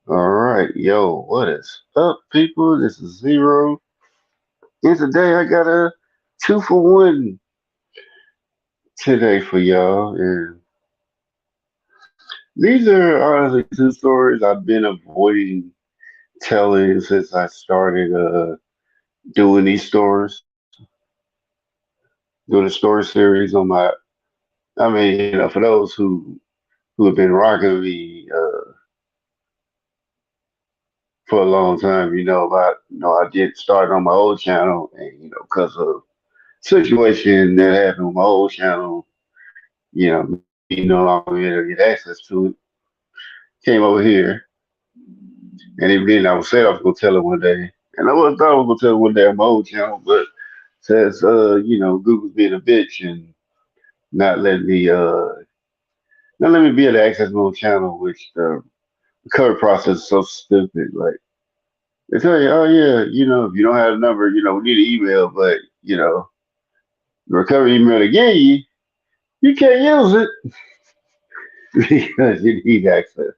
All right, yo, what is up, people? This is Zero, and today I got a 2 for 1 today for y'all. And these are honestly two stories I've been avoiding telling since I started doing these stories, doing a story series on my. I mean, for those who have been rocking me for a long time, about I did start on my old channel, and because of situation that happened with my old channel, me no longer be able to get access to it. Came over here, and even then I was said I was gonna tell it one day, and I was thought I was gonna tell it one day on my old channel, but says Google's being a bitch and not letting me not letting me be able to access my own channel, which the recovery process is so stupid. Like they tell you, oh yeah, if you don't have a number, we need an email, but the recovery email they gave you can't use it because you need access.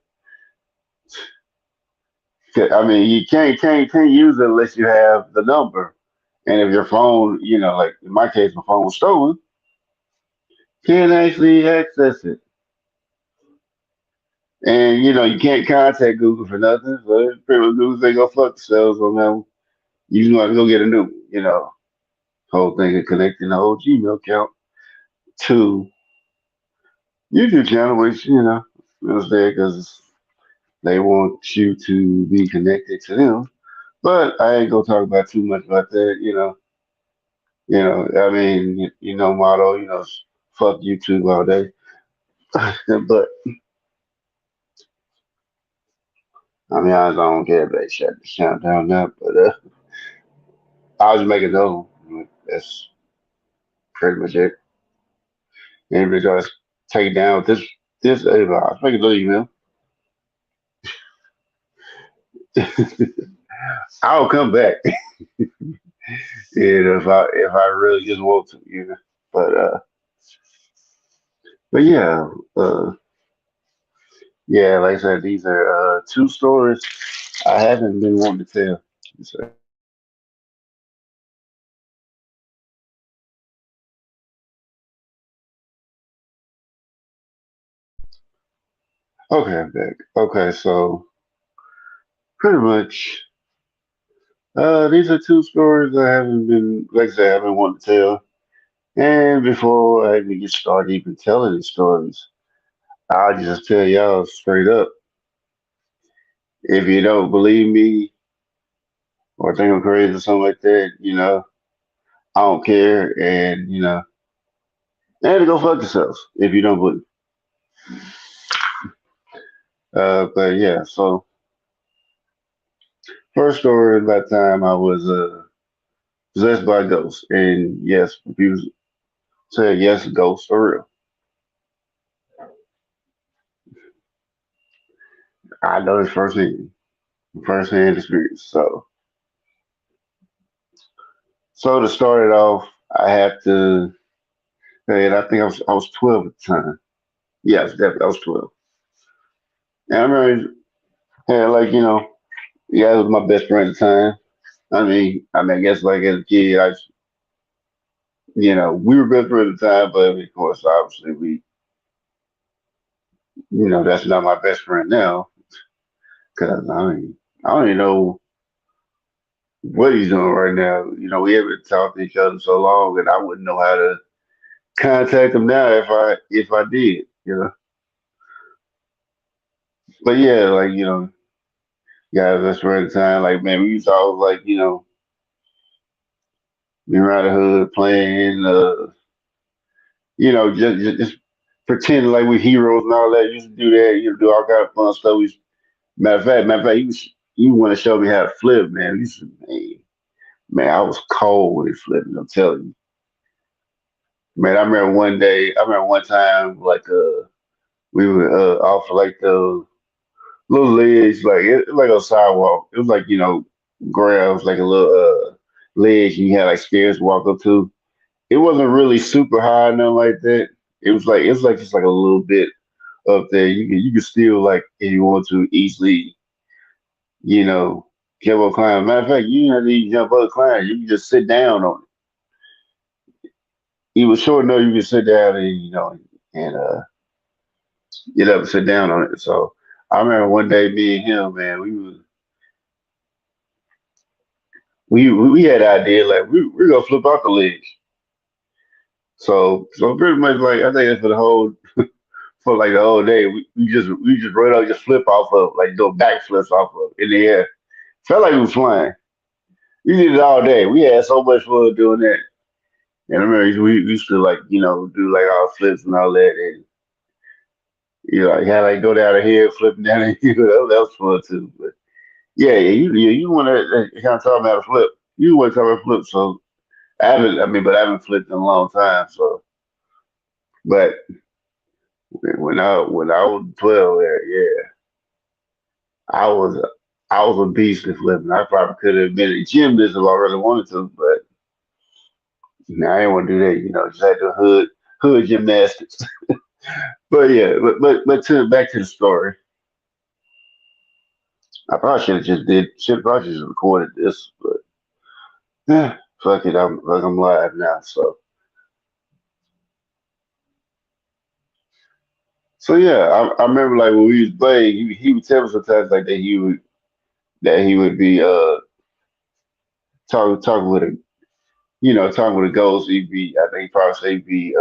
I mean, you can't use it unless you have the number. And if your phone, like in my case, my phone was stolen, can't actually access it. And you can't contact Google for nothing. So pretty much Google say go fuck themselves on them. You just have to go get a new one. Whole thing of connecting the whole Gmail account to YouTube channel, which is there because they want you to be connected to them. But I ain't gonna talk about too much about that. I mean, motto, fuck YouTube all day. But I mean, I don't care if they shut the channel down now. But I was making those. That's pretty much it. And if they just take it down with this, I was making those email. I'll come back, if I really just want to. But but yeah, uh, yeah. Like I said, these are two stories I haven't been wanting to tell. So, okay, I'm back. Okay, so pretty much, these are two stories I haven't been, like I said, I haven't wanted to tell. And before I even get started even telling these stories, I'll just tell y'all straight up. If you don't believe me or think I'm crazy or something like that, I don't care. And, and go fuck yourselves if you don't believe. But yeah, so first story is about time I was possessed by ghosts. And yes, people say yes, ghosts are real. I know this firsthand experience. So to start it off, I have to, and I think I was 12 at the time. Yes, definitely, I was 12. And I remember, yeah, like, yeah, it was my best friend at the time. I guess like as a kid, we were best friends at the time, but of course, obviously, that's not my best friend now. Cause I don't even know what he's doing right now. We haven't talked to each other so long, and I wouldn't know how to contact him now if I did. But yeah, like guys, best friend at the time. Like man, we used to always like be around the hood playing. Just pretending like we're heroes and all that. Used to do that. Do all kind of fun stuff. Matter of fact, you want to show me how to flip, man. Man, I was cold when he flipped. I'm telling you, man. I remember one time, like we were off of, like the little ledge, like a sidewalk. It was like ground, it was like a little ledge, and you had like stairs to walk up to. It wasn't really super high, nothing like that. It was like just like a little bit up there. You could still like if you want to easily. you know, kept on climbing. Matter of fact, you didn't have to even jump up and climb. You can just sit down on it. It was short enough you could sit down and and get up and sit down on it. So I remember one day me and him, man, we had the idea like we're gonna flip out the ledge. So pretty much like I think that's for like the whole day. We just right up just flip off of like do backflips off of in the air. Felt like we was flying. We did it all day. We had so much fun doing that. And I remember we used to like, do like all flips and all that and you had like go down the hill, flipping down the hill. That was fun too. But you want to kind of talk about a flip. You want to talk about flip, so but I haven't flipped in a long time. So, but when I was 12, yeah, I was I was a beast at flipping. I probably could have been a gymnast if I really wanted to, but I didn't want to do that. Just had the hood gymnastics. But yeah, but to back to the story. I probably should probably just recorded this, but yeah, fuck it. I'm live now. So yeah, I remember like when we was playing, he would tell me sometimes like that he would be talking with a talking with a ghost. He'd be I think he probably say he'd be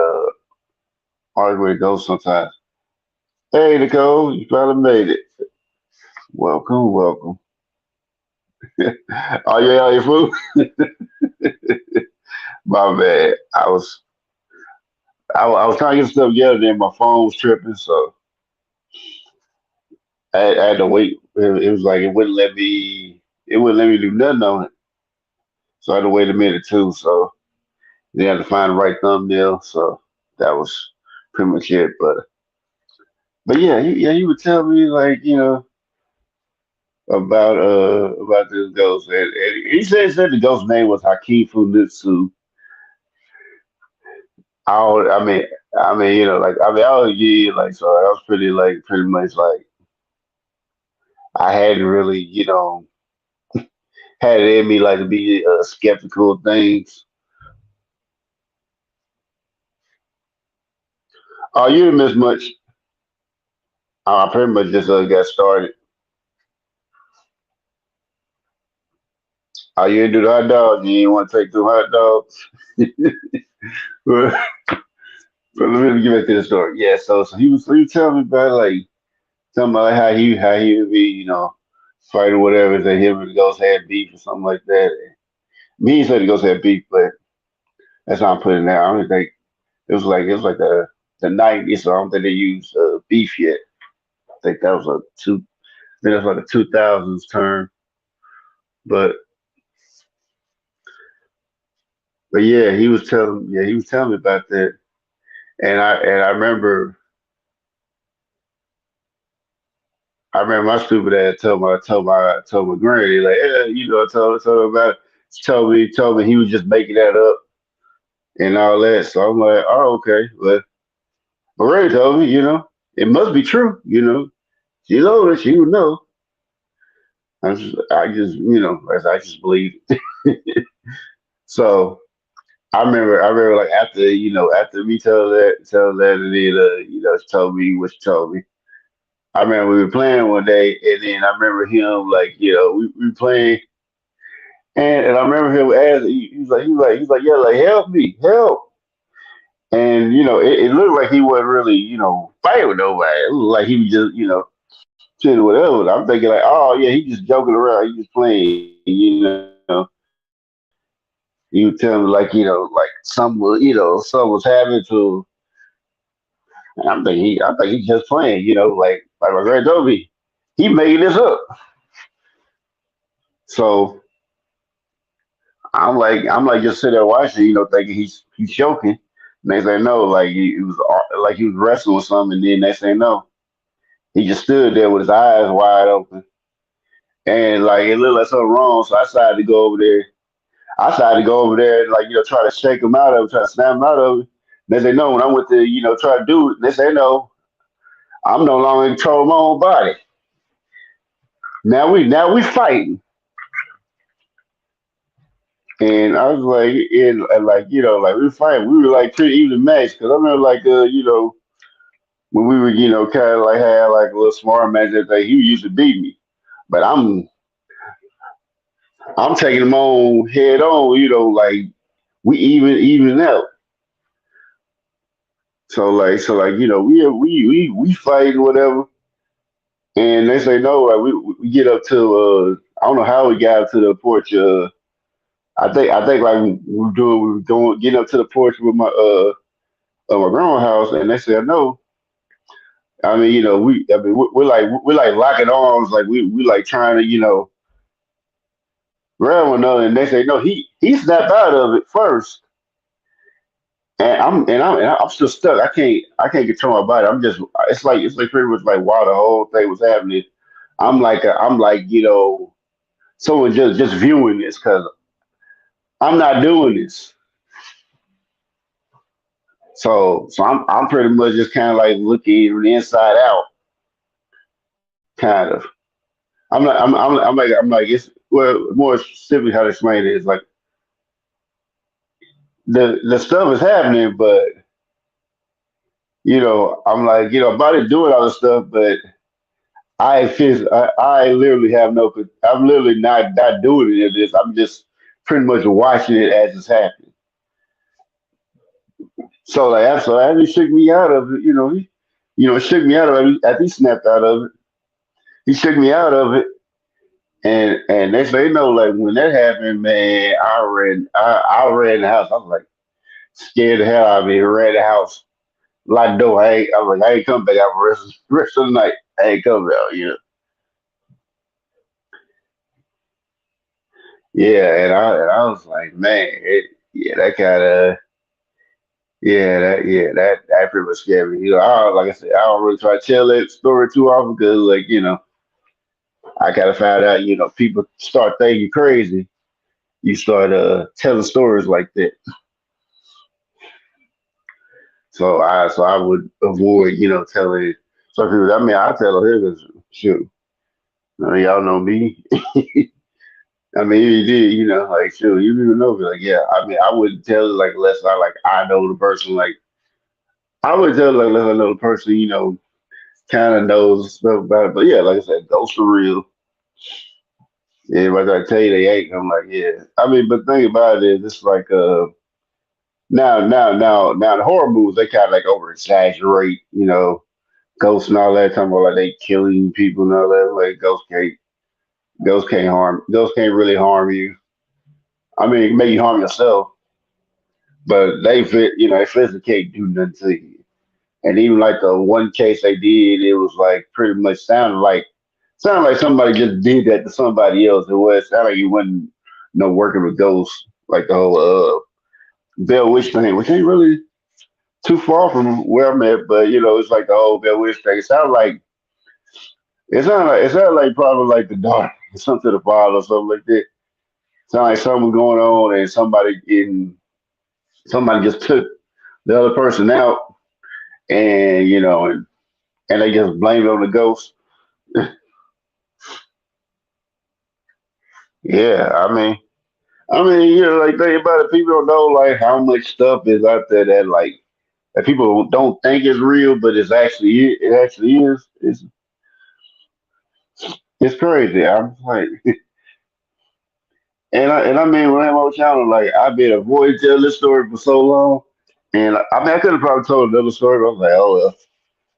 arguing with a ghost sometimes. Hey Nicole, you finally made it. Welcome, welcome. Are you out your food? My bad. I was trying to get stuff together, then my phone was tripping, so I had to wait. It was like it wouldn't let me do nothing on it, so I had to wait a minute too. So they had to find the right thumbnail. So that was pretty much it. But yeah, he would tell me like about this ghost, and he said the ghost name was Hakeem Funitsu. I mean, I was like so. I was pretty much like I hadn't really had it in me like to be skeptical of things. Oh, you didn't miss much. I pretty much just got started. Oh, you didn't do the hot dogs. You didn't want to take two hot dogs. But let me get back to the story. Yeah, so he was telling me about like something about how he would be fight or whatever. That him and the ghost had beef or something like that. Me he said the ghost had beef, but that's how I'm putting it out. I don't think it was like the 90s, so I don't think they used beef yet. I think that was I think that's like a 2000s term. But he was telling me about that, and I remember my stupid ass told my granny like I told her about it. She told me he was just making that up and all that. So I'm like, oh okay, but Ray told me it must be true. She's older, she would know. I just believe it. So I remember like after me tell that, and then she told me what she told me. I remember we were playing one day, and then I remember him like we were playing, and I remember him asking. He's like yeah, like help me, help. And it looked like he wasn't really fighting with nobody. It looked like he was just chilling whatever. I'm thinking like oh yeah, he just joking around, he just playing. He would tell me like some was happening to. And I think he's just playing. Like my grand told me, he made this up. So I'm like just sitting there watching, thinking he's joking. And they say no, like he was like he was wrestling with something, and then they say no. He just stood there with his eyes wide open, and like it looked like something wrong. So I decided to go over there. I decided to go over there and like try to shake him out of it, try to snap him out of it. And they say no. When I went to try to do it, they say no. I'm no longer in control of my own body. Now we fighting, and I was like, and like like we fighting. We were like pretty even match because I remember like when we were kind of like had like a little smart match that day. He used to beat me, but I'm taking him on head on. Like we even out. So like we fight whatever, and they say no. Like we get up to I don't know how we got up to the porch. I think like we were going getting up to the porch with my grandma's house, and they said no. I mean we're like locking arms, like we like trying to grab one another, and they say no. He snapped out of it first, and I'm still stuck. I can't control my body. It's like pretty much like while the whole thing was happening, I'm like someone just viewing this because I'm not doing this. So I'm pretty much just kind of like looking from the inside out, kind of. I'm like it's well more specifically how to explain it is like the stuff is happening, but I'm like about to doing all the stuff, but I literally have no. I'm literally not doing any of this. I'm just pretty much watching it as it's happening. So after he shook me out of it, shook me out of it. After he snapped out of it, he shook me out of it, and they say like when that happened, man, I ran the house. I was like scared the hell out of me. Ran the house, locked the door. I was like I ain't come back out for the rest of the night. I ain't come out. Yeah, and I was like, man, yeah, that kind of. Yeah, that pretty much scared me. Like I said, I don't really try to tell that story too often because, like, I kind of found out, people start thinking you crazy. You start telling stories like that. So I would avoid, telling some people. I mean, I tell her because shoot, y'all know me. I mean, you did, like shoot, you even know me. Like, yeah, I mean, I wouldn't tell it like unless I know the person. Like, I would tell like unless I know the person, kind of knows stuff about it. But yeah, like I said, ghosts are real. Everybody try to tell you they ain't. I'm like, yeah. I mean, but the thing about it is, it's like now the horror movies they kind of like over exaggerate, ghosts and all that. Talking about like they killing people and all that. Like ghosts can't really harm you. I mean, it can make you harm yourself, but they physically can't do nothing to you. And even like the one case they did, it was like pretty much sounded like somebody just did that to somebody else. It sounded like you wasn't no working with ghosts, like the whole Bell Witch thing, which ain't really too far from where I'm at, but it's like the whole Bell Witch thing. It sounded like probably like the daughter, something to the father or something like that. Sound like something going on and somebody just took the other person out and and they just blamed it on the ghost. Yeah, I mean, like think about it. People don't know like how much stuff is out there that people don't think is real, but it actually is. It's crazy. I'm like, and I mean, when I'm on channel, like I've been avoiding telling this story for so long, and I mean, I could have probably told another story, but I was like, oh well,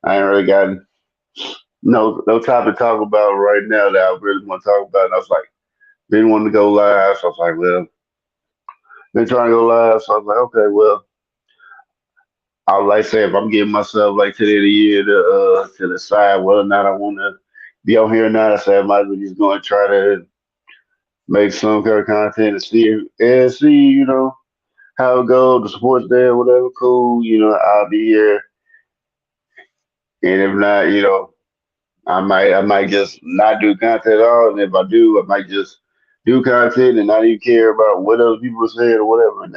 I ain't really got no topic to talk about right now that I really want to talk about. And I was like, didn't want to go live, so I was like, well, been trying to go live, so I was like, okay, well. I would like say if I'm getting myself like to the end of the year to decide whether or not I want to be on here or not, I say I might as well just go and try to make some kind of content and see how it goes. The sports there, whatever, cool. I'll be here, and if not, I might just not do content at all. And if I do, I might just do content and not even care about what other people are saying or whatever. And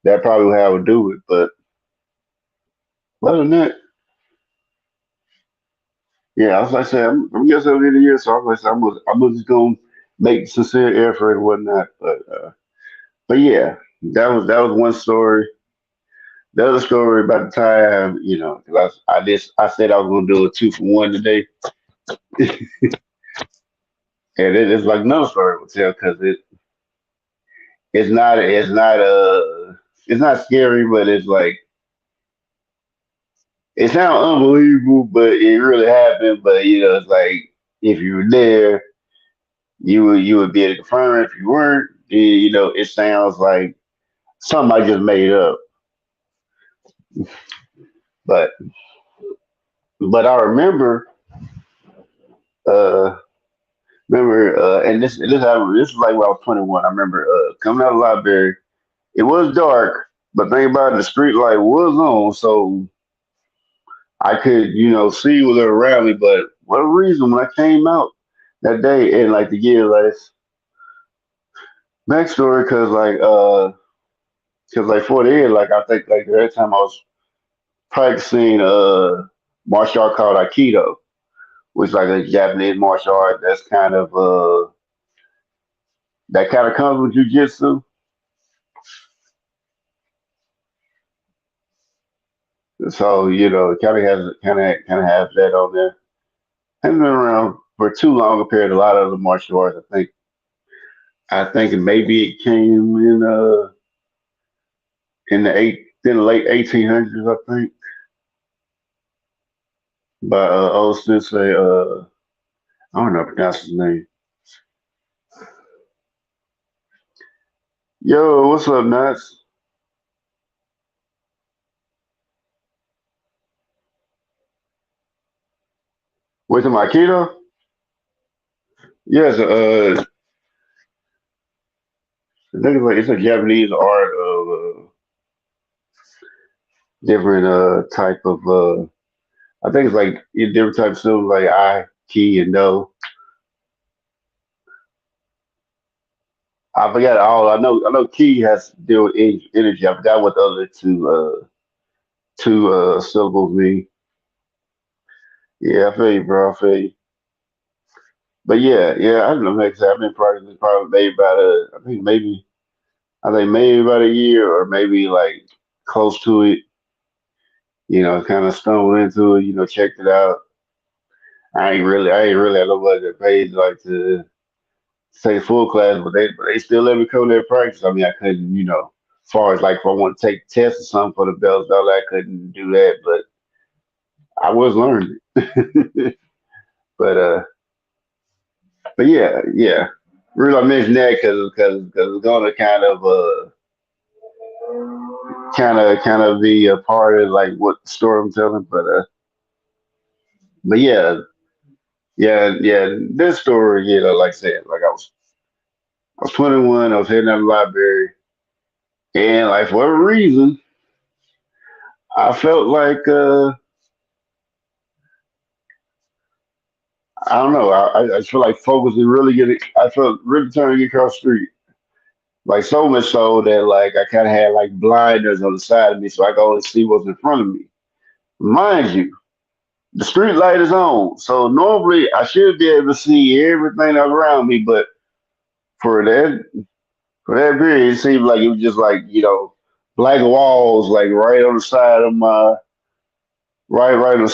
that probably how I would do it. But other than that, Yeah, I was like, I said, I'm just over the year, so I was like, I'm just gonna make sincere effort and whatnot. But yeah, that was one story. The other story about the time, 'cause I said I was gonna do a two for one today, and it's like another story to tell because it's not scary, but it's like it sounds unbelievable, but it really happened. But it's like if you were there, you would be able to confirm. If you weren't, then, it sounds like something I just made up. But I uh and this happened. This was like when I was 21. I remember coming out of the library. It was dark, but think about it, the street light was on, so I could see what was around me. But whatever reason, when I came out that day, and like to give like backstory, cause like for the end, like I think like every time I was practicing martial art called Aikido, which is like a Japanese martial art that kind of comes with jujitsu. So it kind of has that on there. Hasn't been around for too long compared to a lot of the martial arts. I think maybe it came in the late 1800s. I think by old sensei. I don't know how to pronounce his name. Yo, what's up, Nuts? With the Aikido? Yes. I think it's a Japanese art of different type of I think it's like different types of like I, Ki, and Do. I forgot all. I know Ki has to deal with energy. I forgot what the other two syllables mean. Yeah, I feel you, bro. I feel you. But yeah, yeah, I don't know exactly. I've been practicing probably maybe about I think maybe about a year or maybe like close to it. Kind of stumbled into it. Checked it out. I ain't really had nobody that paid like to take full class, but they still let me come there and practice. I mean, I couldn't, as far as like if I want to take tests or something for the belts, all that, I couldn't do that, but I was learning. but yeah, yeah. Really, I mentioned that because it's going to kind of be a part of like what story I'm telling. But yeah, yeah, yeah. This story, like I said, like I was 21, I was heading out of the library, and like for whatever reason, I felt like I don't know. I feel like focus is really getting. I felt really trying to get across the street. Like so much so that like I kind of had like blinders on the side of me, so I could only see what's in front of me. Mind you, the street light is on, so normally I should be able to see everything around me. But for that for that period, it seemed like it was just like black walls, like right on the side of my right on the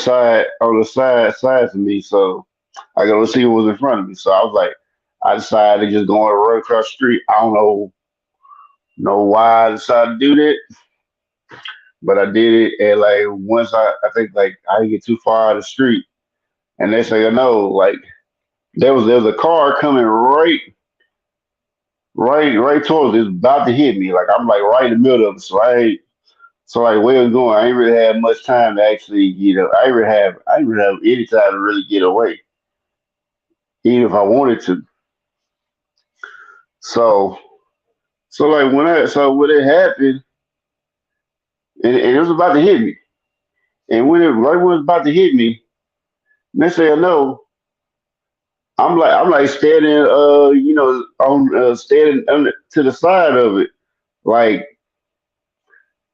sides of me. So I got to see what was in front of me. So I was like, I decided to just go on right across the street. I don't know why I decided to do that, but I did it. And like once I think like I didn't get too far out of the street, and next thing I know, like there was a car coming right towards us, about to hit me. Like I'm like right in the middle of it. So like where it's going, I ain't really had much time to actually, I ain't really have any time to really get away, even if I wanted to. So when it happened, and it was about to hit me, and when it was about to hit me, next thing I know, I'm like standing, on standing to the side of it, like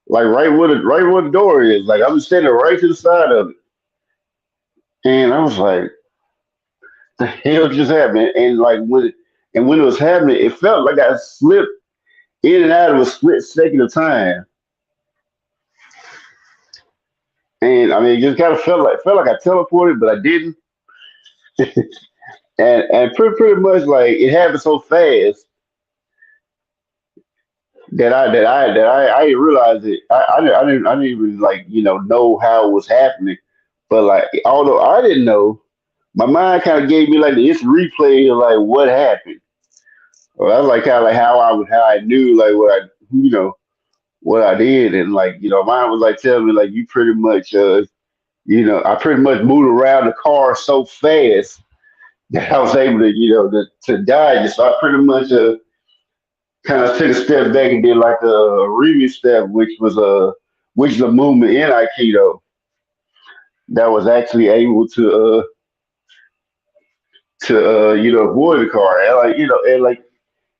right where the door is. Like I'm standing right to the side of it, And I was like, the hell just happened? And when it was happening, it felt like I slipped in and out of a split second of time. And I mean, it just kind of felt like I teleported, but I didn't. And pretty much like it happened so fast that I didn't realize it. I didn't even like know how it was happening. But like although I didn't know, my mind kind of gave me like this replay of like what happened. Well, that's like kind of like how I knew like what I did, and like mine was like telling me like you pretty much I pretty much moved around the car so fast that I was able to to dodge it. So I pretty much kind of took a step back and did like a remix step, which is a movement in Aikido that was actually able to avoid the car. And like and like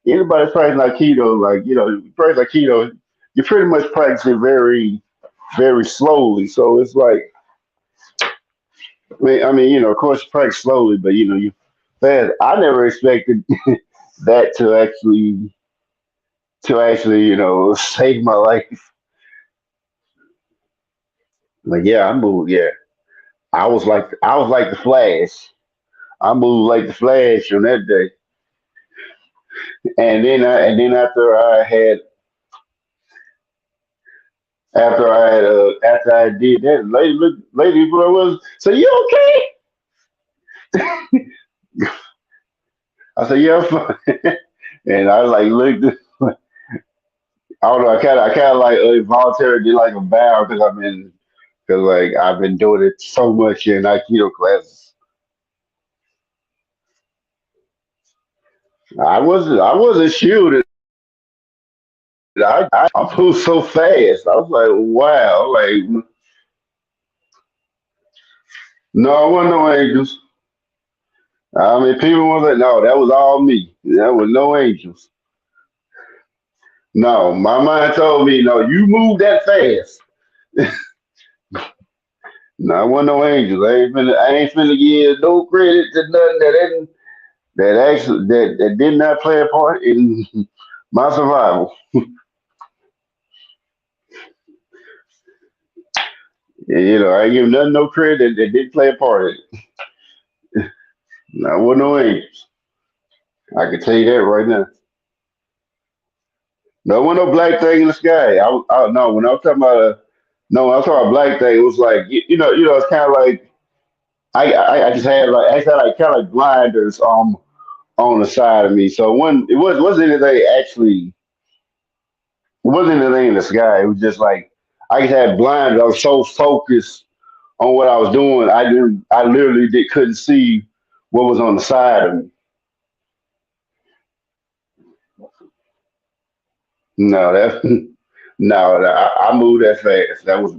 anybody practicing Aikido, like you practice Aikido, you pretty much practice it very slowly. So it's like I mean of course you practice slowly, but you fast. I never expected that to actually save my life. Like yeah, I moved. Yeah, I was like the Flash. I moved like the Flash on that day. And then after I did that, lady boy was so you okay? I said yeah, I'm fine. And I like looked. I don't know. I kind of like involuntarily did like a bow because like I've been doing it so much in Aikido classes. I wasn't shielded. I moved so fast. I was like, wow. Like no, it wasn't no angels. I mean, people was like, no, that was all me. That was no angels. No, my mind told me, no, you move that fast. No, it wasn't no angels. I ain't finna give no credit to nothing that did not play a part in my survival. I ain't give nothing no credit that did play a part in it. No, it wasn't no angels. I can tell you that right now. No, it wasn't no black thing in the sky. No, when I was talking about no, when I was talking about black thing, it was like it's kind of like I just had like I had like kind of like blinders on the side of me. So it wasn't anything actually. It wasn't anything in the sky. It was just like I just had blinders. I was so focused on what I was doing. I literally couldn't see what was on the side of me. No, that no, I moved that fast. There was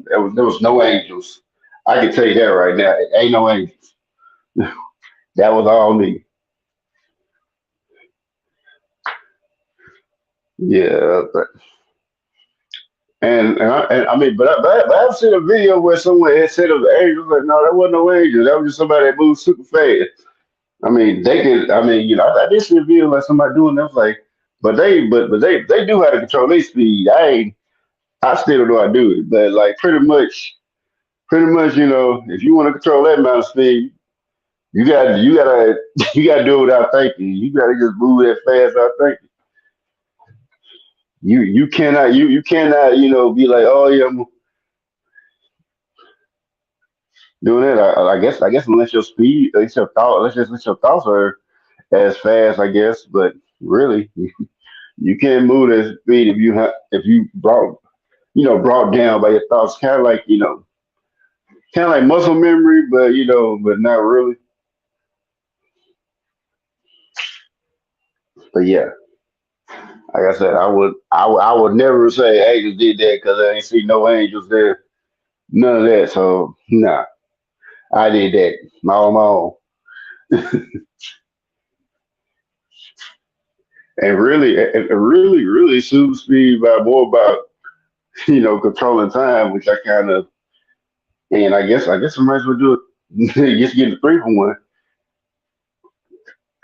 no angels. I can tell you that right now. It ain't no angels. That was all me. Yeah, and I mean, but I've seen a video where someone had said it was angels. Like, no, that wasn't no angel. That was just somebody that moved super fast. I mean, they could. I mean, I did see a video like somebody doing that. I was like, but they do have to control their speed. I still don't know how to do it, but like pretty much, if you want to control that amount of speed, you gotta you gotta do it without thinking. You gotta just move that fast without thinking. You cannot be like, oh yeah, I'm doing that. I guess unless your speed, unless your thought, unless your thoughts are as fast, I guess. But really, you can't move that speed if you brought down by your thoughts. Kind of like muscle memory, but not really. But yeah, like I said, I would never say angels did that because I ain't see no angels there. None of that. So nah, I did that on my own. And really, really super speed by more about controlling time, which I kind of and I guess I might as well do it. just get the 3 for 1.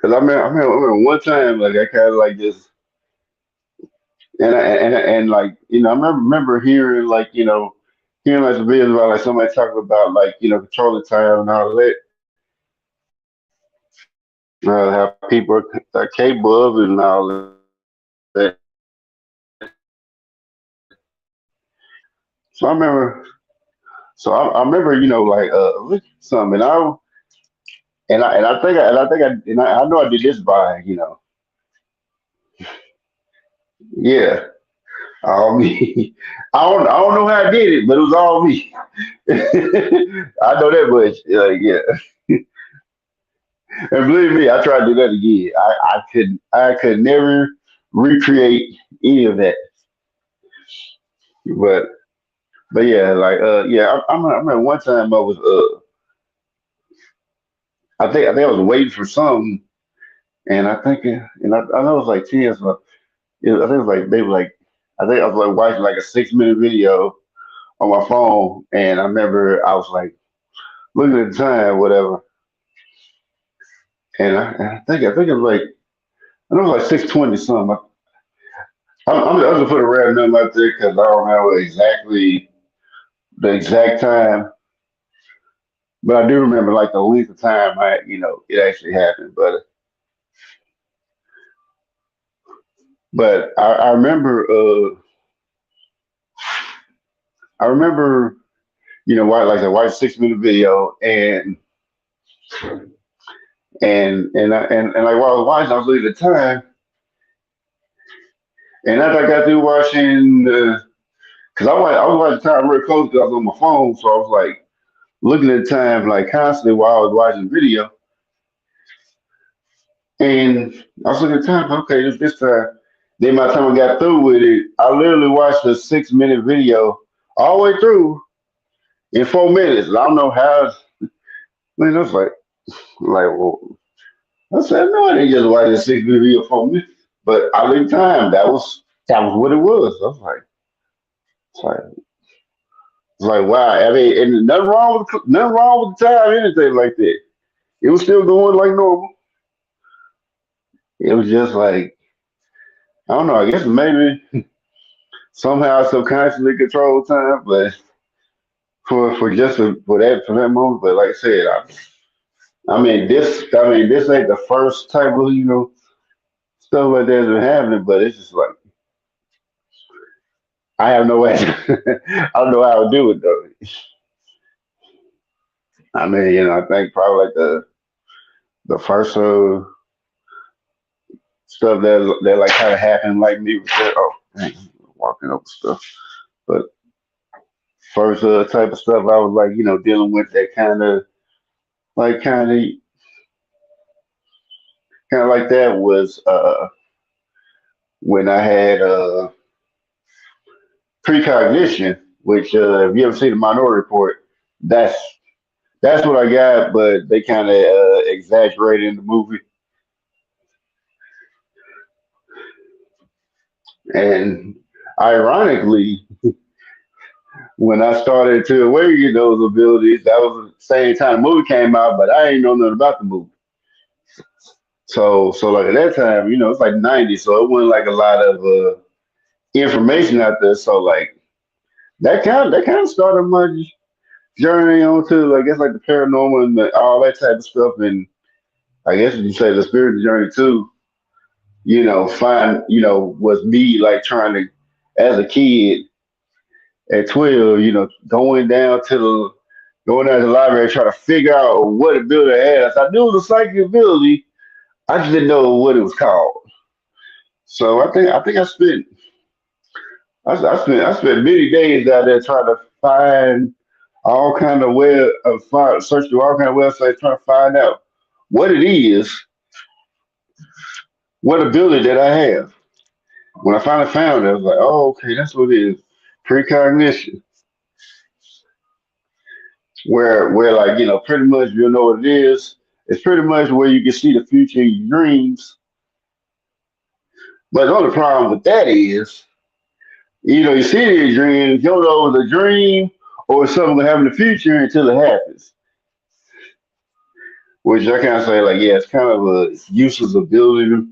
Cause I remember one time like I kind of like just and like I remember hearing like hearing like some videos about like somebody talking about like controlling time and all that, how people are capable of it and all that. So I remember something and I know I did this by yeah all me. I don't know how I did it, but it was all me. I know that much. Yeah, and believe me, I tried to do that again. I could never recreate any of that. But yeah, like yeah, I remember one time I think I was waiting for something, and I know it was like 10, so I think it was like they were like I think I was like watching like a 6 minute video on my phone, and I remember I was like looking at the time, whatever, and I think it was like I know it was like 6:20 something. I'm just put a random number out there because I don't remember exactly the exact time, but I do remember like the length of time it actually happened. But I remember why like I watched 6 minute video and like while I was watching I was looking at the time and after I got through watching because I was watching the time real close because I was on my phone, so I was like looking at the time like constantly while I was watching the video. And I was looking at the time, okay, this time. Then by the time I got through with it, I literally watched a 6 minute video all the way through in 4 minutes. I don't know how. Man, I was well, I said, no, I didn't just watch a 6 minute video in 4 minutes. But I looked at the time. That was what it was. I was it's like, it's like, wow. I mean, and nothing wrong with the time, anything like that. It was still going like normal. It was just like, I don't know. I guess maybe somehow I subconsciously control time, but for that moment. But like I said, I mean this ain't the first type of stuff like that's been happening, but it's just like I have no way. I don't know how to do it though. I mean, I think probably like the first stuff that like kind of happened like me was that. Oh, dang, walking over stuff. But first type of stuff I was like dealing with that like kind of like that was when I had precognition, which if you ever see the Minority Report, that's that's what I got, but they kind of exaggerated in the movie. And ironically, when I started to awaken those abilities, that was the same time the movie came out, but I ain't know nothing about the movie. So like at that time, it's like '90, so it wasn't like a lot of information out there. So like that kind of started my journey onto like I guess like the paranormal and all that type of stuff, and I guess you say the spiritual journey too. Find was me like trying to as a kid at 12, going down to the library trying to figure out what ability I had. So I knew it was a psychic ability. I just didn't know what it was called. So I think I spent many days out there trying to find all kind of search through all kind of websites trying to find out what it is, what ability that I have. When I finally found it, I was like, oh, okay, that's what it is. Precognition. Where like, pretty much you'll know what it is. It's pretty much where you can see the future in your dreams. But the only problem with that is, you see it in your dreams, you don't know if it's a dream or it's something gonna happen in the future until it happens. which I kind of say like, yeah, it's kind of a useless ability to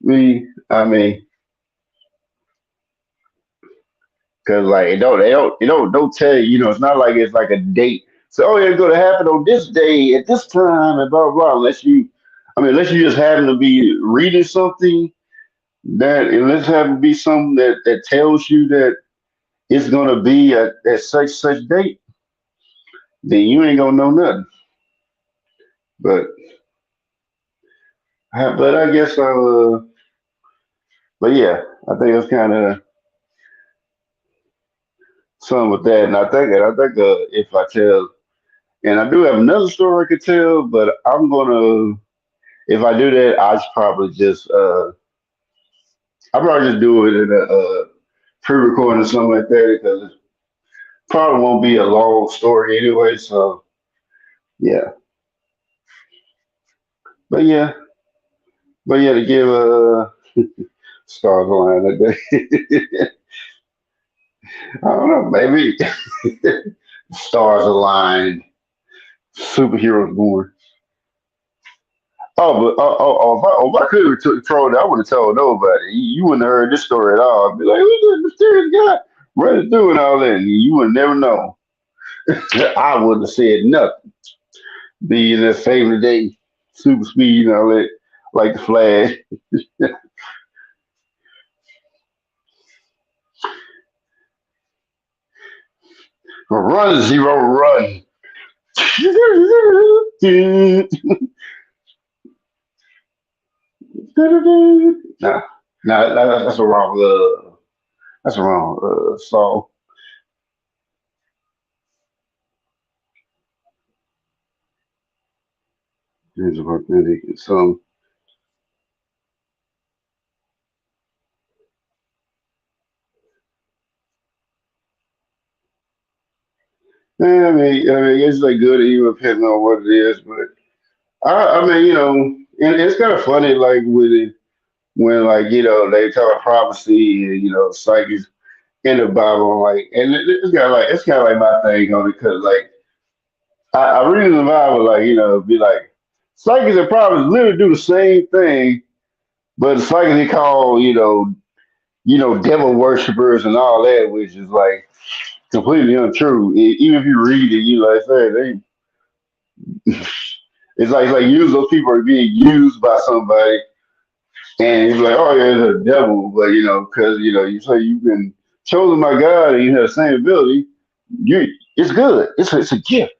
me. I mean, because like don't tell you, it's not like it's like a date. So oh, yeah, it's gonna happen on this day at this time and blah blah. Unless you just happen to be reading something that unless it happen to be something that tells you that it's gonna be at such date, then you ain't gonna know nothing. But but I guess but yeah, I think it's kind of something with that. And I think if I tell, and I do have another story I could tell, but I'm gonna if I do that, I should probably just I probably just do it in a pre-recording or something like that because it probably won't be a long story anyway. So yeah, but yeah, but yeah, to give stars line that day. I don't know, maybe stars aligned, superheroes born. Oh, but if I could have trolled, I would have told nobody. You wouldn't have heard this story at all. I'd be like, who's this mysterious guy running through and all that? And you would never know. I wouldn't have said nothing. Be that saving the day, super speed and all that, like the Flash. Run, zero, run. nah, that's a wrong. That's a wrong song. Here's a authentic song. Yeah, I mean, it's like good or evil depending on what it is. But I mean, and it's kind of funny, like with it when, like, they talk about prophecy and psychics in the Bible, like, and it's kind of like my thing on it because, like, I read in the Bible, like, be like, psychics and prophets literally do the same thing, but it's like they call, devil worshippers and all that, which is like completely untrue. Even if you read it, you like say they it's like use those people are being used by somebody, and you're like, oh yeah, it's a devil, but because you say you've been chosen by God and you have the same ability, you it's good. It's a gift.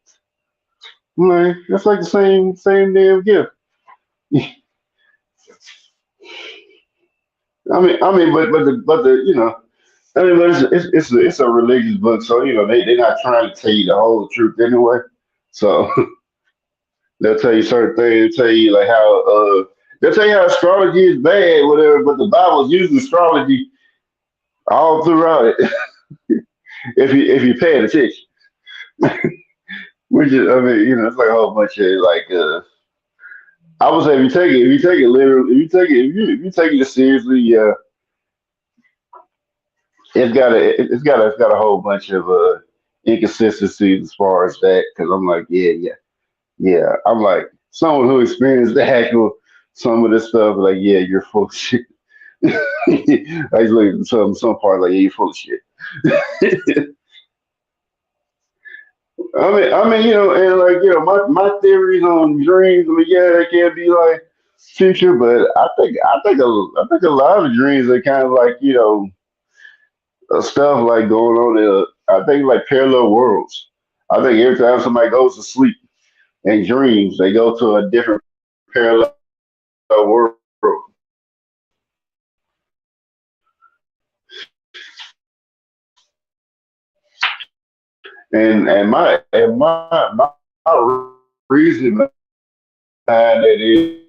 Like that's like the same damn gift. But the but it's a religious book, so they're not trying to tell you the whole truth anyway. So they'll tell you certain things. They'll tell you like they'll tell you how astrology is bad, whatever. But the Bible's using astrology all throughout it if you pay attention. Which is, I mean, it's like a whole bunch of like I would say if you take it literally, if you take it seriously, yeah, it's got a whole bunch of inconsistencies as far as that. Because I'm like, yeah, yeah, yeah. I'm like someone who experienced the actual some of this stuff. Like, yeah, you're full of shit. I just look at some part like, yeah, you're full of shit. And like, my theories on dreams. I mean, yeah, they can be like future, but I think a lot of dreams are kind of like, stuff like going on in, I think like parallel worlds. I think every time somebody goes to sleep and dreams, they go to a different parallel world. And my reason behind that is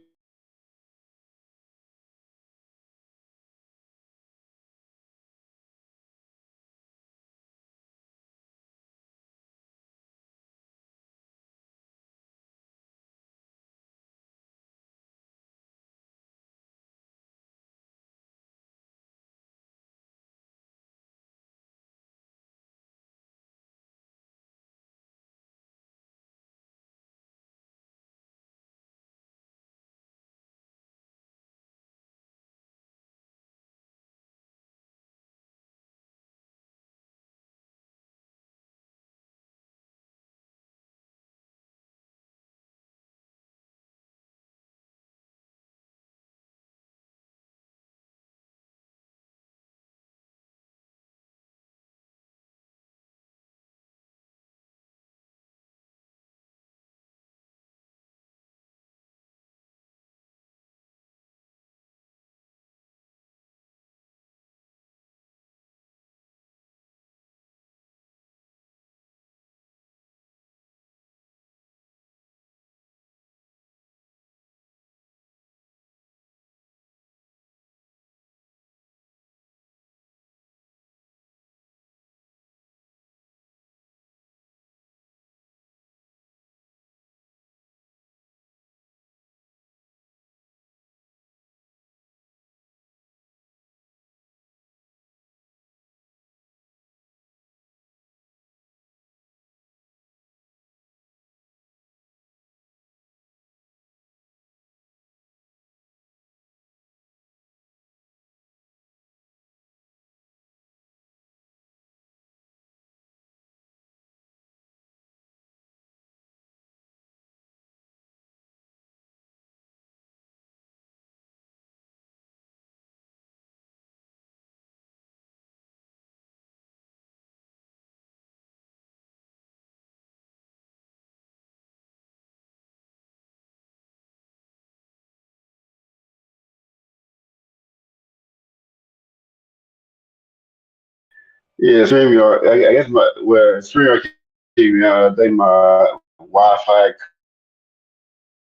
Yeah, StreamYard. I guess my where StreamYard kicked me out. I think my Wi-Fi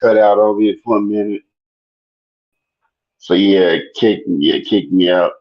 cut out on me for a minute. So yeah, it kicked me out.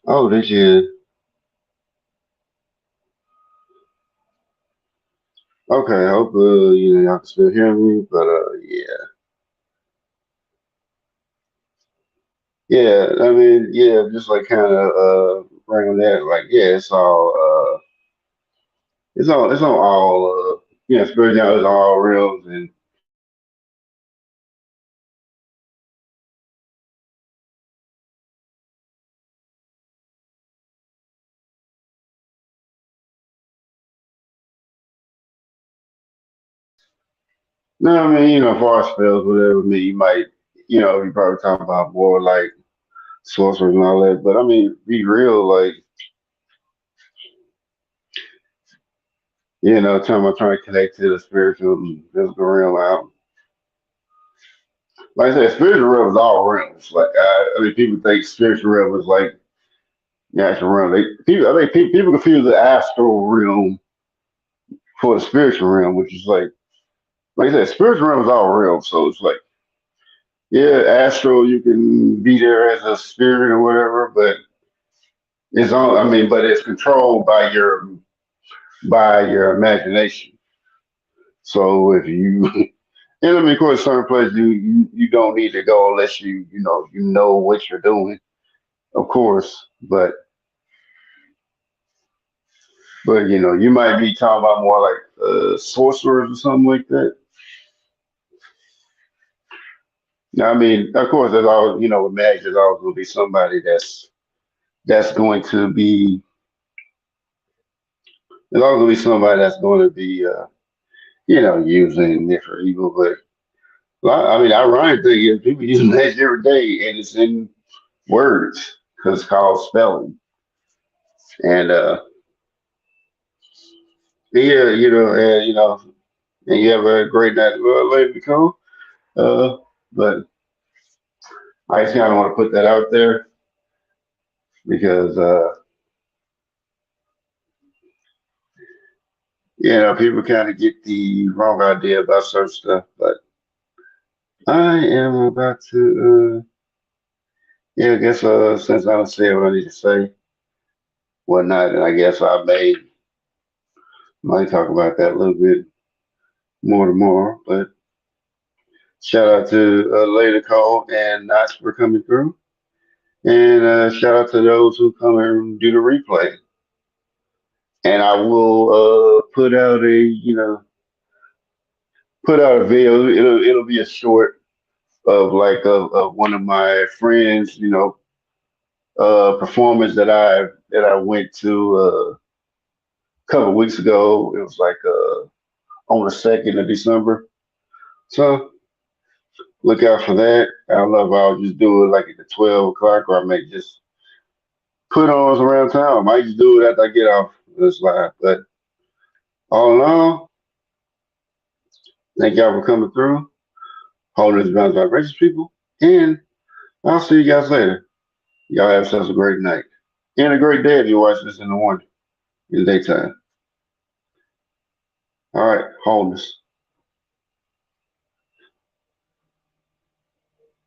But oh, this year. Okay, I hope y'all can still hear me. But yeah. I mean, yeah, just like kind of bringing that, like, yeah, it's on all spirituality is all realms, and no, I mean, as far as spells, whatever, I mean, you might, you probably talk about more like sorcerers and all that. But I mean, be real, like, talking about trying to connect to the spiritual and physical realm out. Like I said, spiritual realm is all realms. Like, I mean, people think spiritual realm is like the actual realm. I think people confuse the astral realm for the spiritual realm, which is like I said, spiritual realm is all realms. So it's like, yeah, astral, you can be there as a spirit or whatever, but it's all, I mean, but it's controlled by your imagination. So if you, and I mean, of course, certain places you don't need to go unless you know what you're doing, of course. But you might be talking about more like sorcerers or something like that. Now, I mean, of course, there's always with magic, there's always going to be somebody that's going to be there's always going to be somebody that's going to be using it for evil. But I mean, ironic thing is people use magic every day, and it's in words because it's called spelling. And yeah, and you have a great night. Well, later, Nicole. Uh, but I just kind of want to put that out there because people kind of get the wrong idea about certain stuff. But I am about to, yeah, I guess since I don't say what I need to say, whatnot. And I guess might talk about that a little bit more tomorrow. But shout out to Lady Cole and Knox for coming through. And shout out to those who come and do the replay. And I will put out a video. It'll be a short of one of my friends, performance that I went to a couple of weeks ago. It was like on the 2nd of December. So look out for that. I don't know if I'll just do it like at the 12 o'clock, or I may just put on around town. I might just do it after I get off this live. But all in all, thank y'all for coming through, holding this bounce vibrations, people. And I'll see you guys later. Y'all have yourselves a great night. And a great day if you watch this in the morning, in the daytime. All right, wholeness.